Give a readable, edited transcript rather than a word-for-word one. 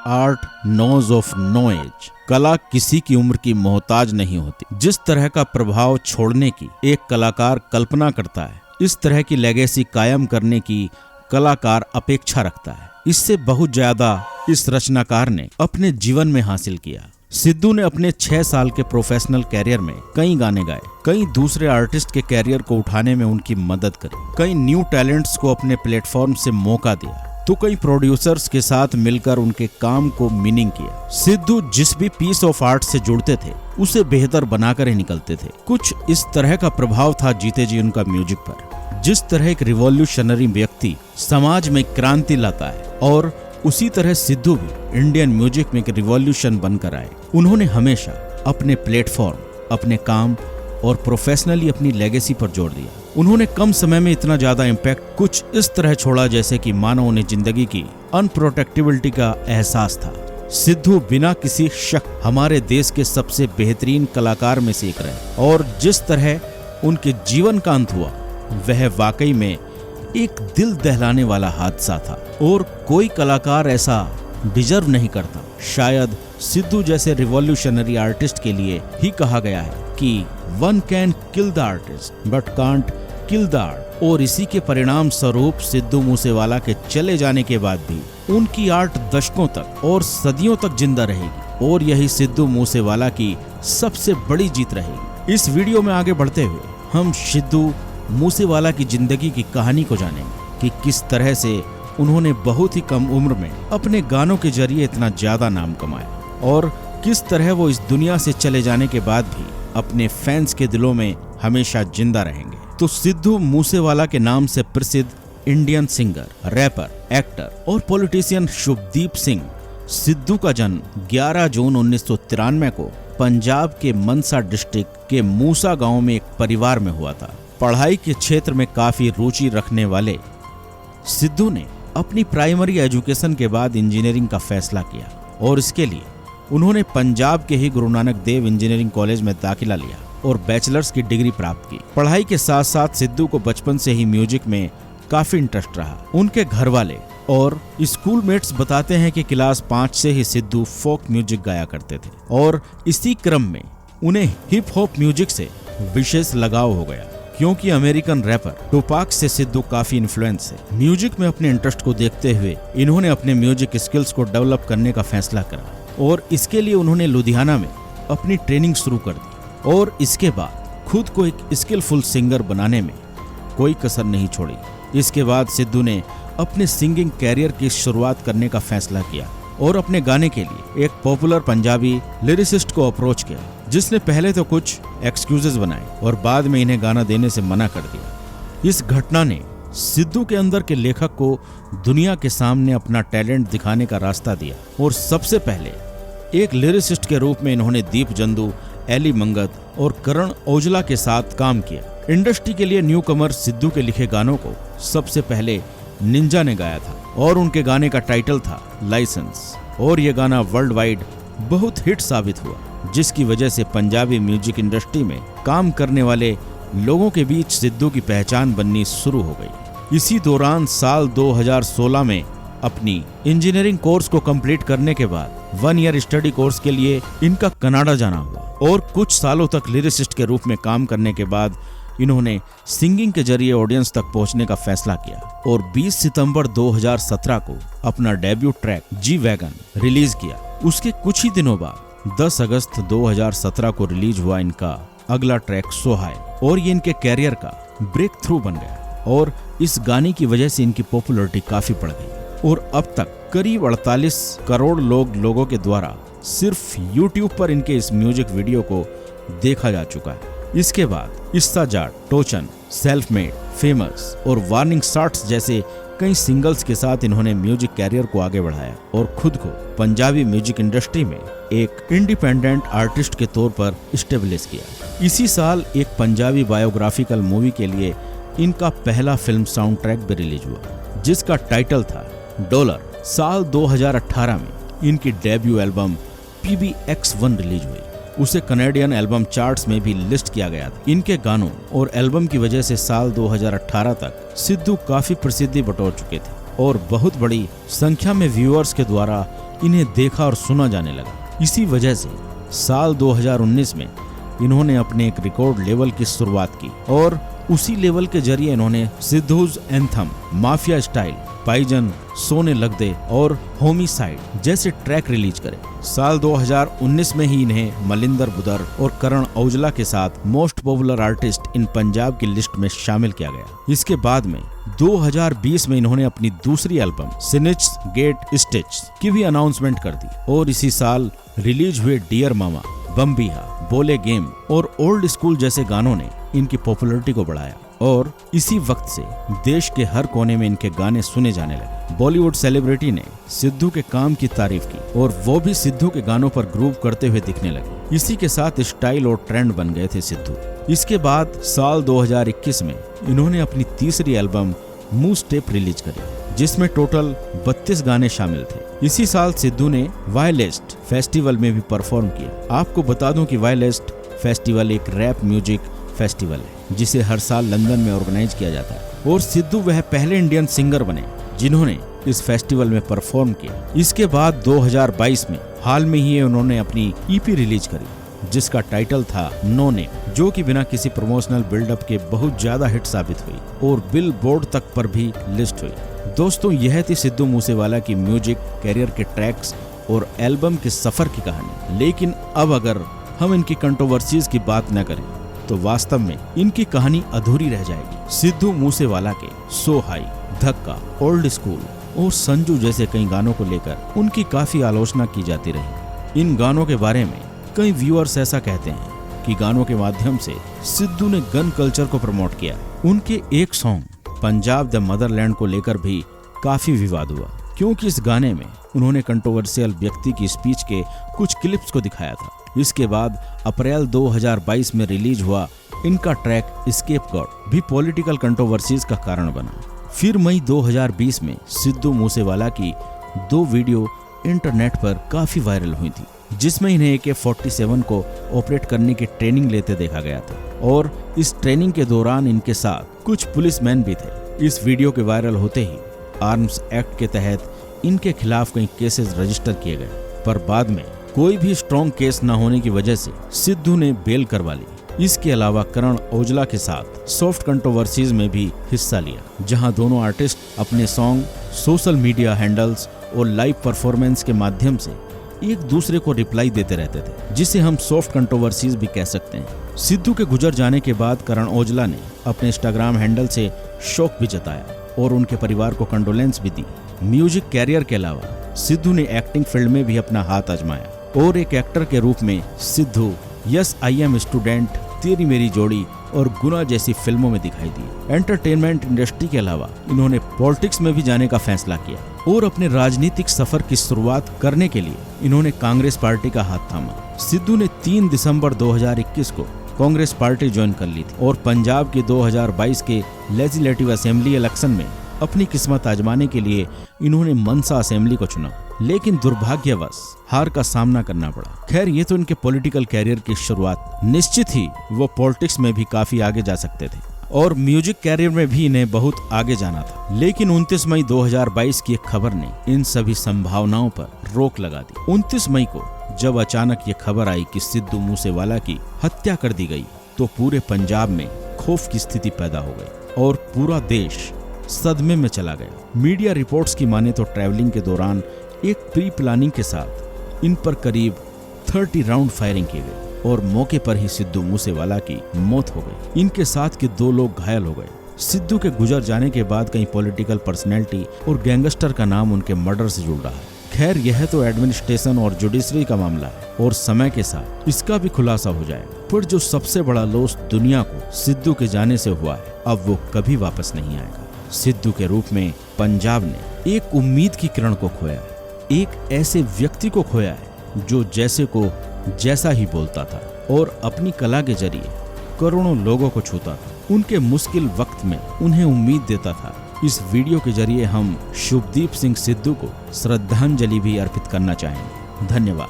Art knows of no age. कला किसी की उम्र की मोहताज नहीं होती। जिस तरह का प्रभाव छोड़ने की एक कलाकार कल्पना करता है, इस तरह की लेगेसी कायम करने की कलाकार अपेक्षा रखता है। इससे बहुत ज्यादा इस रचनाकार ने अपने जीवन में हासिल किया। सिद्धू ने अपने 6 साल के प्रोफेशनल कैरियर में कई गाने गाए, कई दूसरे आर्टिस्ट के कैरियर को उठाने में उनकी मदद करी, कई न्यू टैलेंट्स को अपने प्लेटफॉर्म से मौका दिया, तो कई प्रोड्यूसर्स के साथ मिलकर उनके काम को मीनिंग किया। सिद्धू जिस भी पीस ऑफ आर्ट से जुड़ते थे उसे बेहतर बनाकर ही निकलते थे। कुछ इस तरह का प्रभाव था जीते जी उनका म्यूजिक पर। जिस तरह एक रिवॉल्यूशनरी व्यक्ति समाज में क्रांति लाता है, और उसी तरह सिद्धू भी इंडियन म्यूजिक में एक रिवॉल्यूशन बनकर आए। उन्होंने हमेशा अपने प्लेटफॉर्म, अपने काम और प्रोफेशनली अपनी लेगेसी पर जोर दिया। उन्होंने कम समय में इतना ज्यादा इम्पैक्ट कुछ इस तरह छोड़ा जैसे कि मानो उन्हें जिंदगी की अनप्रोटेक्टिबिलिटी का एहसास था। सिद्धू बिना किसी शक हमारे देश के सबसे बेहतरीन कलाकार में से एक रहे, और जिस तरह उनके जीवन का अंत हुआ वह वाकई में एक दिल दहलाने वाला हादसा था, और कोई कलाकार ऐसा डिजर्व नहीं करता। शायद सिद्धू जैसे रिवॉल्यूशनरी आर्टिस्ट के लिए ही कहा गया है कि one can kill the artist but can't kill the art, और इसी के परिणाम स्वरूप सिद्धू मूसेवाला के चले जाने के बाद भी उनकी आर्ट दशकों तक और सदियों तक जिंदा रहेगी, और यही सिद्धू मूसेवाला की सबसे बड़ी जीत रहेगी। इस वीडियो में आगे बढ़ते हुए हम सिद्धू मूसेवाला की जिंदगी की कहानी को जानेंगे कि किस तरह से उन्होंने बहुत ही कम उम्र में अपने गानों के जरिए इतना ज्यादा नाम कमाया, और किस तरह वो इस दुनिया से चले जाने के बाद भी अपने फैंस के दिलों में हमेशा जिंदा रहेंगे। तो सिद्धू मूसेवाला के नाम से प्रसिद्ध इंडियन सिंगर, रैपर, एक्टर और पॉलिटिशियन शुभदीप सिंह सिद्धू का जन्म 11 जून 1993 को पंजाब के मनसा डिस्ट्रिक्ट के मूसा गांव में एक परिवार में हुआ था। पढ़ाई के क्षेत्र में काफी रुचि रखने वाले सिद्धू ने अपनी प्राइमरी एजुकेशन के बाद इंजीनियरिंग का फैसला किया, और इसके लिए उन्होंने पंजाब के ही गुरु नानक देव इंजीनियरिंग कॉलेज में दाखिला लिया और बैचलर्स की डिग्री प्राप्त की। पढ़ाई के साथ साथ सिद्धू को बचपन से ही म्यूजिक में काफी इंटरेस्ट रहा। उनके घर वाले और स्कूल मेट्स बताते हैं कि क्लास 5 से ही सिद्धू फोक म्यूजिक गाया करते थे, और इसी क्रम में उन्हें हिप हॉप म्यूजिक से विशेष लगाव हो गया, क्योंकि अमेरिकन रैपर टुपाक से सिद्धू काफी इन्फ्लुएंस है। म्यूजिक में अपने इंटरेस्ट को देखते हुए इन्होंने अपने म्यूजिक स्किल्स को डेवलप करने का फैसला करा, और इसके लिए उन्होंने लुधियाना में अपनी ट्रेनिंग शुरू कर दी, और इसके बाद खुद को एक स्किलफुल सिंगर बनाने में कोई कसर नहीं छोड़ी। इसके बाद सिद्धू ने अपने सिंगिंग कैरियर की शुरुआत करने का फैसला किया, और अपने गाने के लिए एक पॉपुलर पंजाबी लिरिसिस्ट को अप्रोच किया, जिसने पहले तो कुछ एक्सक्यूजेस बनाए और बाद में इन्हें गाना देने से मना कर दिया। इस घटना ने सिद्धू के अंदर के लेखक को दुनिया के सामने अपना टैलेंट दिखाने का रास्ता दिया, और सबसे पहले एक लिरिसिस्ट के रूप में इन्होंने दीप जंदू, एली मंगत और करण औजला के साथ काम किया। इंडस्ट्री के लिए न्यू कमर सिद्धू के लिखे गानों को सबसे पहले निंजा ने गाया था, और उनके गाने का टाइटल था लाइसेंस, और ये गाना वर्ल्ड वाइड बहुत हिट साबित हुआ, जिसकी वजह से पंजाबी म्यूजिक इंडस्ट्री में काम करने वाले लोगों के बीच सिद्धू की पहचान बननी शुरू हो गई। इसी दौरान साल 2016 में अपनी इंजीनियरिंग कोर्स को कंप्लीट करने के बाद 1 ईयर स्टडी कोर्स के लिए इनका कनाडा जाना हुआ, और कुछ सालों तक लिरिसिस्ट के रूप में काम करने के बाद इन्होंने सिंगिंग के जरिए ऑडियंस तक पहुंचने का फैसला किया, और 20 सितंबर 2017 को अपना debut track G wagon release किया। उसके कुछ ही दिनों बाद 10 अगस्त 2017 को रिलीज हुआ इनका अगला ट्रैक सोहाय, और ये इनके कैरियर का ब्रेक थ्रू बन गया, और इस गाने की वजह से इनकी पॉपुलैरिटी काफी बढ़ गई, और अब तक करीब 48 करोड़ लोगों के द्वारा सिर्फ YouTube पर इनके इस म्यूजिक वीडियो को देखा जा चुका है। इसके बाद इस्सा जाट, टोचन, सेल्फ मेड, फेमस और वार्निंग शॉट्स जैसे कई सिंगल्स के साथ इन्होंने म्यूजिक कैरियर को आगे बढ़ाया, और खुद को पंजाबी म्यूजिक इंडस्ट्री में एक इंडिपेंडेंट आर्टिस्ट के तौर पर स्टेब्लिश किया। इसी साल एक पंजाबी बायोग्राफिकल मूवी के लिए इनका पहला फिल्म साउंड ट्रैक भी रिलीज हुआ, जिसका टाइटल था डॉलर। साल 2018 में इनकी डेब्यू एल्बम PBX1 रिलीज हुई। उसे कनेडियन एल्बम चार्ट्स में भी लिस्ट किया गया था। इनके गानों और एल्बम की वजह से साल 2018 तक सिद्धू काफी प्रसिद्धि बटोर चुके थे, और बहुत बड़ी संख्या में व्यूअर्स के द्वारा इन्हें देखा और सुना जाने लगा। इसी वजह से साल 2019 में इन्होंने अपने एक रिकॉर्ड लेवल की शुरुआत की और उसी लेवल के जरिए इन्होंने सिद्धूज एंथम, माफिया स्टाइल, पाइजन, सोने लग दे और होमिसाइड जैसे ट्रैक रिलीज करे। साल 2019 में ही इन्हें मलिंदर बुदर और करण औजला के साथ most popular artist in Punjab की लिस्ट में शामिल किया गया। इसके बाद में 2020 में इन्होंने अपनी दूसरी एल्बम सिनिच गेट स्टिच की भी अनाउंसमेंट कर दी और इसी साल रिलीज हुए डियर मामा, बम्बिहा, बोले गेम और ओल्ड स्कूल जैसे गानों ने इनकी पॉपुलैरिटी को बढ़ाया और इसी वक्त से देश के हर कोने में इनके गाने सुने जाने लगे। बॉलीवुड सेलिब्रिटी ने सिद्धू के काम की तारीफ की और वो भी सिद्धू के गानों पर ग्रूव करते हुए दिखने लगे। इसी के साथ स्टाइल और ट्रेंड बन गए थे सिद्धू। इसके बाद साल 2021 में इन्होंने अपनी तीसरी एल्बम मुंह स्टेप रिलीज करी जिसमें टोटल 32 गाने शामिल थे। इसी साल सिद्धू ने वाइलेस्ट फेस्टिवल में भी परफॉर्म किया। आपको बता दूं कि वाइलेस्ट फेस्टिवल एक रैप म्यूजिक फेस्टिवल है जिसे हर साल लंदन में ऑर्गेनाइज किया जाता है और सिद्धू वह पहले इंडियन सिंगर बने जिन्होंने इस फेस्टिवल में परफॉर्म किया। इसके बाद 2022 में हाल में ही उन्होंने अपनी ईपी रिलीज करी जिसका टाइटल था नो नेम, जो कि बिना किसी प्रमोशनल बिल्डअप के बहुत ज्यादा हिट साबित हुई और बिल बोर्ड तक पर भी लिस्ट हुई। दोस्तों, यह थी सिद्धू मूसेवाला की म्यूजिक कैरियर के ट्रैक्स और एल्बम के सफर की कहानी। लेकिन अब अगर हम इनकी कंट्रोवर्सीज की बात न करें तो वास्तव में इनकी कहानी अधूरी रह जाएगी। सिद्धू मूसेवाला के सो हाई, धक्का, ओल्ड स्कूल और संजू जैसे कई गानों को लेकर उनकी काफी आलोचना की जाती रही। इन गानों के बारे में कई व्यूअर्स ऐसा कहते हैं कि गानों के माध्यम से सिद्धू ने गन कल्चर को प्रमोट किया। उनके एक सॉन्ग पंजाब द मदरलैंड को लेकर भी काफी विवाद हुआ क्योंकि इस गाने में उन्होंने कंट्रोवर्शियल व्यक्ति की स्पीच के कुछ क्लिप्स को दिखाया था। इसके बाद अप्रैल 2022 में रिलीज हुआ इनका ट्रैक एस्केप गॉड भी पॉलिटिकल कंट्रोवर्सीज का कारण बना। फिर मई 2020 में सिद्धू मूसेवाला की 2 वीडियो इंटरनेट पर काफी वायरल हुई थी जिसमें इन्हें AK-47 को ऑपरेट करने की ट्रेनिंग लेते देखा गया था और इस ट्रेनिंग के दौरान इनके साथ कुछ पुलिसमैन भी थे। इस वीडियो के वायरल होते ही आर्म्स एक्ट के तहत इनके खिलाफ कई केसेस रजिस्टर किए गए, पर बाद में कोई भी स्ट्रॉन्ग केस न होने की वजह से सिद्धू ने बेल करवा ली। इसके अलावा करण औजला के साथ सॉफ्ट कंट्रोवर्सीज में भी हिस्सा लिया, जहां दोनों आर्टिस्ट अपने सॉन्ग, सोशल मीडिया हैंडल्स और लाइव परफॉर्मेंस के माध्यम से एक दूसरे को रिप्लाई देते रहते थे, जिसे हम सॉफ्ट कंट्रोवर्सीज भी कह सकते हैं। सिद्धू के गुजर जाने के बाद करण औजला ने अपने इंस्टाग्राम हैंडल से शोक भी जताया और उनके परिवार को कंडोलेंस भी दी। म्यूजिक कैरियर के अलावा सिद्धू ने एक्टिंग फील्ड में भी अपना हाथ आजमाया और एक एक्टर के रूप में Sidhu yes I am student, तेरी मेरी जोड़ी और गुना जैसी फिल्मों में दिखाई दी। एंटरटेनमेंट इंडस्ट्री के अलावा इन्होंने पॉलिटिक्स में भी जाने का फैसला किया और अपने राजनीतिक सफर की शुरुआत करने के लिए इन्होंने कांग्रेस पार्टी का हाथ थामा। सिद्धू ने 3 दिसंबर 2021 को कांग्रेस पार्टी ज्वाइन कर ली थी और पंजाब के 2022 के लेजिस्लेटिव असेंबली इलेक्शन में अपनी किस्मत आजमाने के लिए इन्होंने मनसा असेंबली को चुना, लेकिन दुर्भाग्यवश हार का सामना करना पड़ा। खैर, ये तो इनके पॉलिटिकल कैरियर की शुरुआत। निश्चित ही वो पॉलिटिक्स में भी काफी आगे जा सकते थे और म्यूजिक कैरियर में भी इन्हें बहुत आगे जाना था, लेकिन 29 मई 2022 की एक खबर ने इन सभी संभावनाओं पर रोक लगा दी। 29 मई को जब अचानक ये खबर आई कि सिद्धू मूसेवाला की हत्या कर दी गई, तो पूरे पंजाब में खौफ की स्थिति पैदा हो गई और पूरा देश सदमे में चला गया। मीडिया रिपोर्ट्स की माने तो ट्रैवलिंग के दौरान एक प्री प्लानिंग के साथ इन पर करीब 30 राउंड फायरिंग की गई और मौके पर ही सिद्धू मूसेवाला की मौत हो गई। इनके साथ के 2 लोग घायल हो गए। सिद्धू के गुजर जाने के बाद कई पॉलिटिकल पर्सनैलिटी और गैंगस्टर का नाम उनके मर्डर से जुड़ रहा है। खैर, यह तो एडमिनिस्ट्रेशन और जुडिशरी का मामला है और समय के साथ इसका भी खुलासा हो जाएगा। पर जो सबसे बड़ा लॉस दुनिया को सिद्धू के जाने से हुआ है, अब वो कभी वापस नहीं आएगा। सिद्धू के रूप में पंजाब ने एक उम्मीद की किरण को खोया है, एक ऐसे व्यक्ति को खोया है जो जैसे को जैसा ही बोलता था और अपनी कला के जरिए करोड़ों लोगों को छूता था। उनके मुश्किल वक्त में उन्हें उम्मीद देता था। इस वीडियो के जरिए हम शुभदीप सिंह सिद्धू को श्रद्धांजलि भी अर्पित करना चाहेंगे। धन्यवाद।